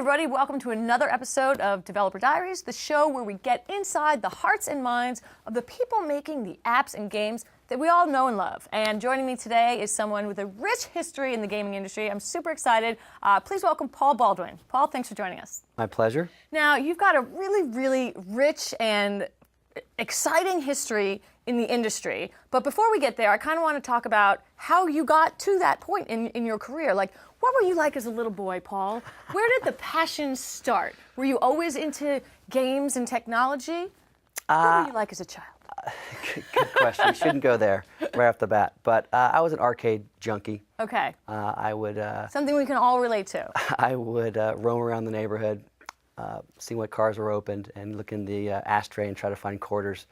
everybody. Welcome to another episode of Developer Diaries, the show where we get inside the hearts and minds of the people making the apps and games that we all know and love. And joining me today is someone with a rich history in the gaming industry. I'm super excited. Please welcome Paul Baldwin. Paul, thanks for joining us. My pleasure. Now, you've got a really rich and exciting history in the industry. But before we get there, I kind of want to talk about how you got to that point in your career. Like, what were you like as a little boy, Paul? Where did the passion start? Were you always into games and technology? What were you like as a child? Good question. We shouldn't go there right off the bat. But I was an arcade junkie. Okay. I would. Something we can all relate to. I would roam around the neighborhood, see what cars were opened, and look in the ashtray and try to find quarters.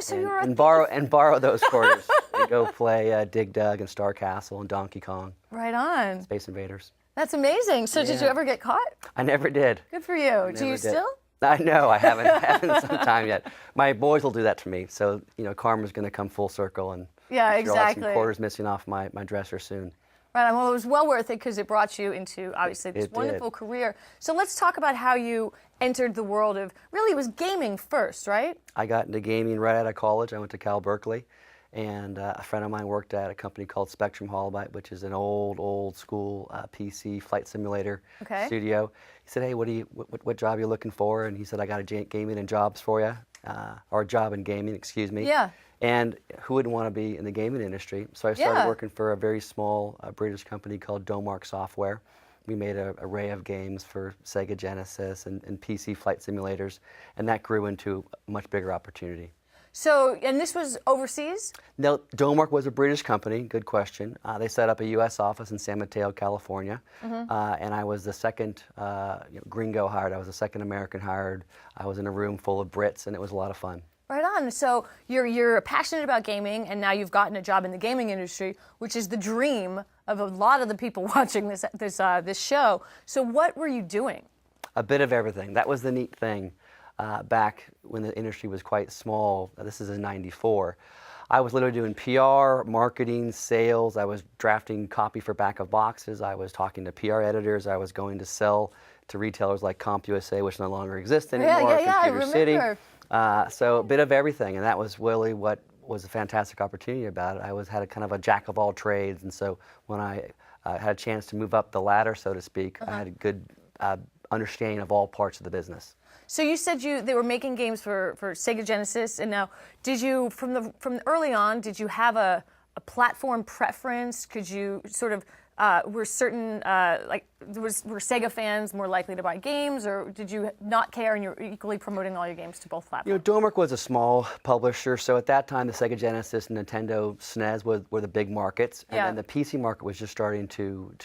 So you were and borrow those quarters and go play Dig Dug and Star Castle and Donkey Kong. Right on. Space Invaders. That's amazing. So did you ever get caught? I never did. Good for you. Do you still? I know, I haven't some time yet. My boys will do that to me, so karma's going to come full circle, and yeah, I'll exactly. have some quarters missing off my dresser soon. Right, well, it was well worth it because it brought you into, obviously, this wonderful career. So let's talk about how you entered the world of, really, it was gaming first, right? I got into gaming right out of college. I went to Cal Berkeley, and a friend of mine worked at a company called Spectrum Holobyte, which is an old school PC flight simulator studio. He said, "Hey, what job are you looking for?" And he said, "I got a gaming and jobs for you, or a job in gaming, excuse me." Yeah. And who wouldn't want to be in the gaming industry? So I started working for a very small British company called Domark Software. We made an array of games for Sega Genesis and PC flight simulators, and that grew into a much bigger opportunity. So, and this was overseas? No, Domark was a British company. Good question. They set up a U.S. office in San Mateo, California, and I was the second gringo hired. I was the second American hired. I was in a room full of Brits, and it was a lot of fun. Right on. So you're passionate about gaming, and now you've gotten a job in the gaming industry, which is the dream of a lot of the people watching this show. So what were you doing? A bit of everything. That was the neat thing. Back when the industry was quite small, this is in '94, I was literally doing PR, marketing, sales. I was drafting copy for back of boxes. I was talking to PR editors. I was going to sell to retailers like CompUSA, which no longer exists anymore, Computer City. So a bit of everything, and that was really what was a fantastic opportunity about it. I had a kind of a jack of all trades, and so when I had a chance to move up the ladder, so to speak, I had a good understanding of all parts of the business. So you said they were making games for Sega Genesis, and now did you from early on did you have a platform preference? Could you sort of were certain were Sega fans more likely to buy games, or did you not care and you're equally promoting all your games to both platforms? Domark was a small publisher, so at that time the Sega Genesis and Nintendo SNES were the big markets, and then the PC market was just starting to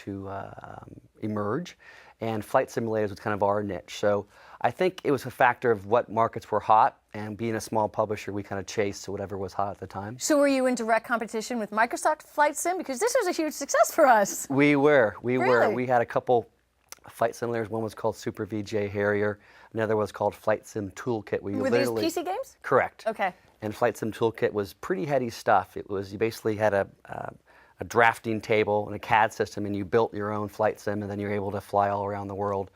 emerge, and flight simulators was kind of our niche. So I think it was a factor of what markets were hot, and being a small publisher, we kind of chased to whatever was hot at the time. So were you in direct competition with Microsoft Flight Sim? Because this was a huge success for us. We were. Really? We had a couple flight simulators. One was called Super VJ Harrier. Another was called Flight Sim Toolkit. Were these PC games? Correct. Okay. And Flight Sim Toolkit was pretty heady stuff. It was, you basically had a drafting table and a CAD system, and you built your own flight sim, and then you're able to fly all around the world.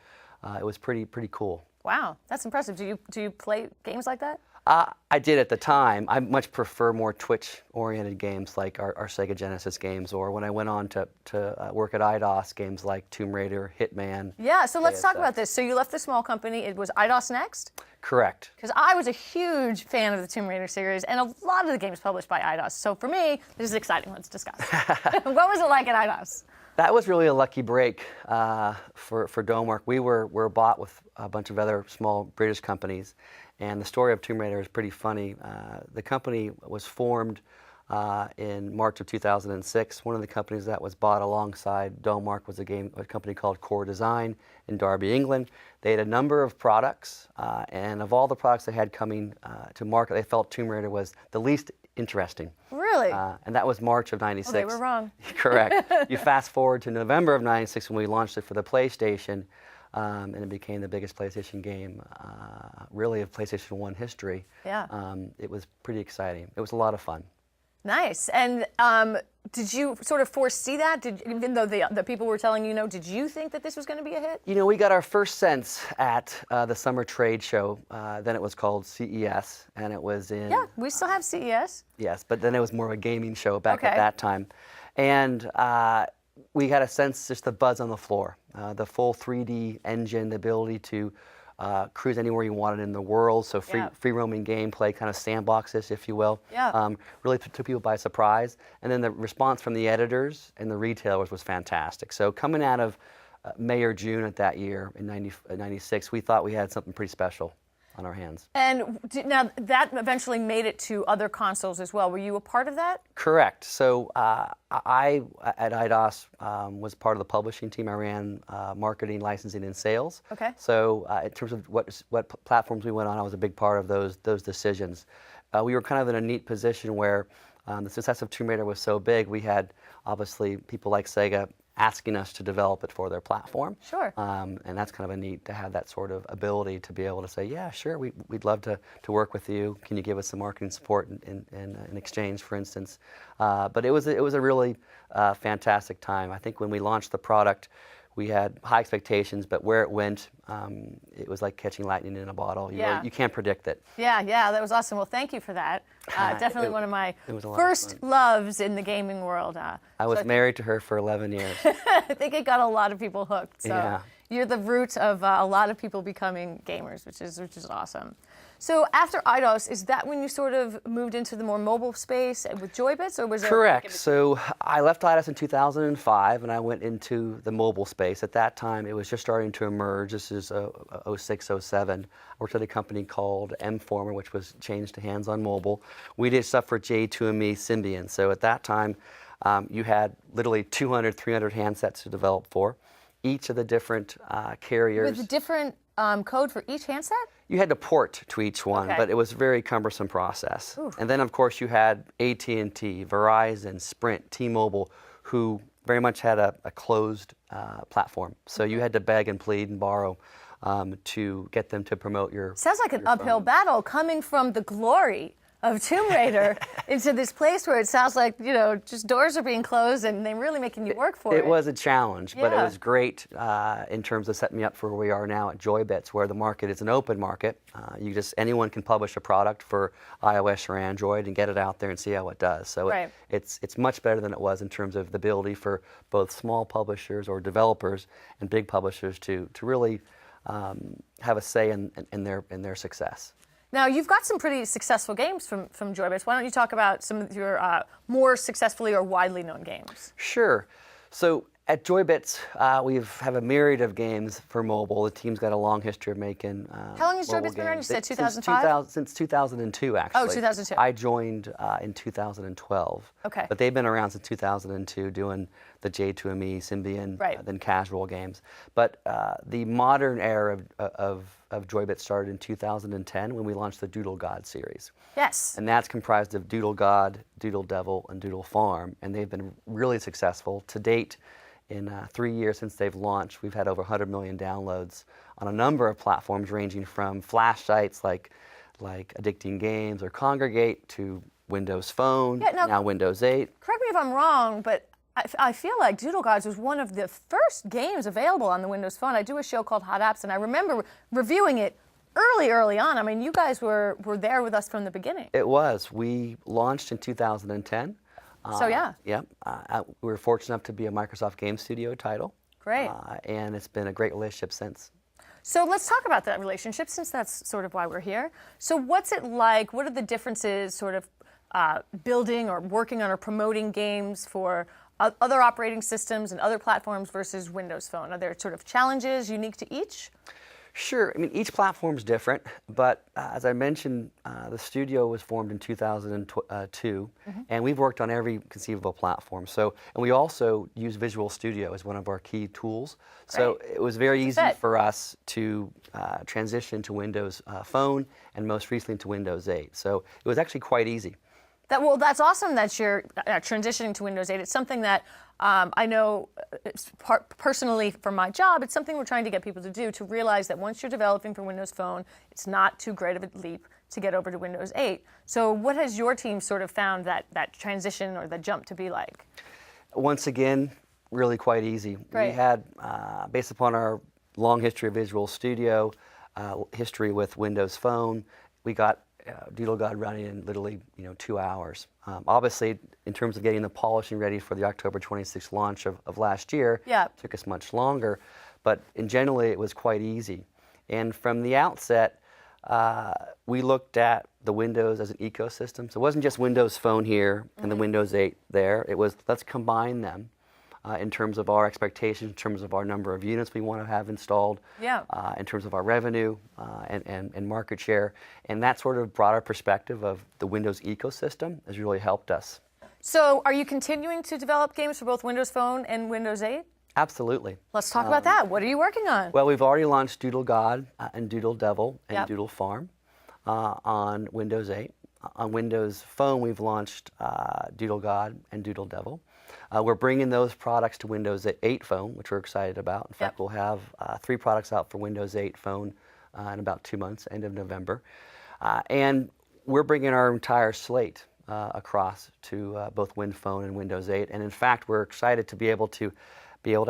It was pretty cool. Wow, that's impressive. Do you play games like that? I did at the time. I much prefer more Twitch-oriented games like our Sega Genesis games, or when I went on to work at IDOS, games like Tomb Raider, Hitman. Yeah, so let's talk about this. So you left the small company. It was IDOS next? Correct. Because I was a huge fan of the Tomb Raider series, and a lot of the games published by IDOS. So for me, this is exciting. Let's discuss. What was it like at IDOS? That was really a lucky break for Domark. We were bought with a bunch of other small British companies, and the story of Tomb Raider is pretty funny. The company was formed in March of 2006. One of the companies that was bought alongside Domark was a company called Core Design in Derby, England. They had a number of products, and of all the products they had coming to market, they felt Tomb Raider was the least interesting. Really? And that was March of '96. Oh, they were wrong. Correct. You fast forward to November of '96 when we launched it for the PlayStation, and it became the biggest PlayStation game, really, of PlayStation 1 history. Yeah. It was pretty exciting. It was a lot of fun. Nice. And did you sort of foresee that? Even though the people were telling you no, did you think that this was going to be a hit? You know, we got our first sense at the summer trade show. Then it was called CES, and it was in... Yeah, we still have CES. Yes, but then it was more of a gaming show back at Okay. that time. And we had a sense, just the buzz on the floor. The full 3D engine, the ability to cruise anywhere you wanted in the world, so free roaming gameplay, kind of sandboxes, if you will. Yeah. Really took people by surprise. And then the response from the editors and the retailers was fantastic. So coming out of May or June of that year in 96, we thought we had something pretty special on our hands. And now that eventually made it to other consoles as well. Were you a part of that? Correct. So I, at IDOS, was part of the publishing team. I ran marketing, licensing, and sales. Okay. So in terms of what platforms we went on, I was a big part of those decisions. We were kind of in a neat position where the success of Tomb Raider was so big, we had obviously people like Sega asking us to develop it for their platform. Sure. And that's kind of a neat to have that sort of ability to be able to say, yeah, sure, we'd love to work with you. Can you give us some marketing support in exchange, for instance? But it was a really fantastic time. I think when we launched the product, we had high expectations, but where it went, it was like catching lightning in a bottle. You can't predict it. Yeah, that was awesome. Well, thank you for that. Definitely one of my lot first of fun. loves in the gaming world. I was married to her for 11 years. I think it got a lot of people hooked. So Yeah. you're the root of a lot of people becoming gamers, which is awesome. So after IDOS, is that when you sort of moved into the more mobile space with Joybits, or was there? Correct. So I left IDOS in 2005, and I went into the mobile space. At that time, it was just starting to emerge. This is 06, 07. I worked at a company called M-Former, which was changed to Hands on Mobile. We did stuff for J2ME Symbian. So at that time, you had literally 200, 300 handsets to develop for. Each of the different carriers. With a different code for each handset? You had to port to each one, Okay. but it was a very cumbersome process. Oof. And then, of course, you had AT&T, Verizon, Sprint, T-Mobile, who very much had a closed platform. So you had to beg and plead and borrow to get them to promote your Sounds like an uphill battle coming from the glory of Tomb Raider into this place where it sounds like, just doors are being closed and they're really making you work for it. It was a challenge, but it Yeah. was great in terms of setting me up for where we are now at Joybits, where the market is an open market. Anyone can publish a product for iOS or Android and get it out there and see how it does. So Right. it's much better than it was in terms of the ability for both small publishers or developers and big publishers to really have a say in their success. Now, you've got some pretty successful games from Joybits. Why don't you talk about some of your more successfully or widely known games? Sure. So at Joybits, we have a myriad of games for mobile. The team's got a long history of making How long has mobile Joybits been around? You said games. 2005? Since 2002, actually. Oh, 2002. I joined in 2012. Okay. But they've been around since 2002 doing the J2ME, Symbian, Right. then casual games. But the modern era of Joybits started in 2010 when we launched the Doodle God series. Yes. And that's comprised of Doodle God, Doodle Devil, and Doodle Farm. And they've been really successful. To date, in 3 years since they've launched, we've had over 100 million downloads on a number of platforms ranging from flash sites like Addicting Games or Congregate to Windows Phone, Yeah, now Windows 8. Correct me if I'm wrong, but I feel like Doodle Gods was one of the first games available on the Windows Phone. I do a show called Hot Apps, and I remember reviewing it early on. I mean, you guys were there with us from the beginning. It was. We launched in 2010. So yeah. Yep. We were fortunate enough to be a Microsoft Game Studio title. Great. And it's been a great relationship since. So let's talk about that relationship, since that's sort of why we're here. So what's it like? What are the differences sort of building or working on or promoting games for other operating systems and other platforms versus Windows Phone? Are there sort of challenges unique to each? Sure. I mean, each platform is different, but as I mentioned, the studio was formed in 2002, and we've worked on every conceivable platform. So, and we also use Visual Studio as one of our key tools. So it was very easy for us to transition to Windows Phone and most recently to Windows 8. So it was actually quite easy. That's awesome that you're transitioning to Windows 8. It's something that I know personally from my job, it's something we're trying to get people to do, to realize that once you're developing for Windows Phone, it's not too great of a leap to get over to Windows 8. So what has your team sort of found that transition or the jump to be like? Once again, really quite easy. Great. We had, based upon our long history of Visual Studio, history with Windows Phone, we got Doodle God running in literally 2 hours. Obviously, in terms of getting the polishing ready for the October 26th launch of last year, Yeah. it took us much longer, but in generally it was quite easy. And from the outset, we looked at the Windows as an ecosystem. So it wasn't just Windows Phone here and the Windows 8 there. It was, let's combine them in terms of our expectations, in terms of our number of units we want to have installed, Yeah. in terms of our revenue and market share. And that sort of broader perspective of the Windows ecosystem has really helped us. So are you continuing to develop games for both Windows Phone and Windows 8? Absolutely. Let's talk about that. What are you working on? Well, we've already launched Doodle God and Doodle Devil and Yep. Doodle Farm on Windows 8. On Windows Phone, we've launched Doodle God and Doodle Devil. We're bringing those products to Windows 8 Phone, which we're excited about. In fact, Yep. we'll have 3 products out for Windows 8 Phone in about 2 months, end of November. And we're bringing our entire slate across to both Win Phone and Windows 8. And in fact, we're excited to be able to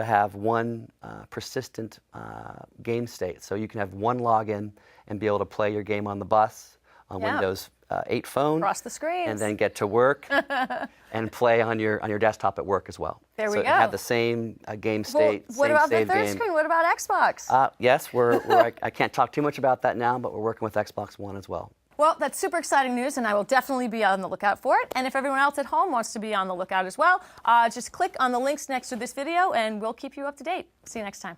have one persistent game state. So you can have one login and be able to play your game on the bus on Yeah. Windows 8 Phone. Across the screens. And then get to work and play on your desktop at work as well. There we so go. So have the same game state, Well, what same about the save third game. screen? What about Xbox? Yes, I can't talk too much about that now, but we're working with Xbox One as well. Well, that's super exciting news, and I will definitely be on the lookout for it. And if everyone else at home wants to be on the lookout as well, just click on the links next to this video, and we'll keep you up to date. See you next time.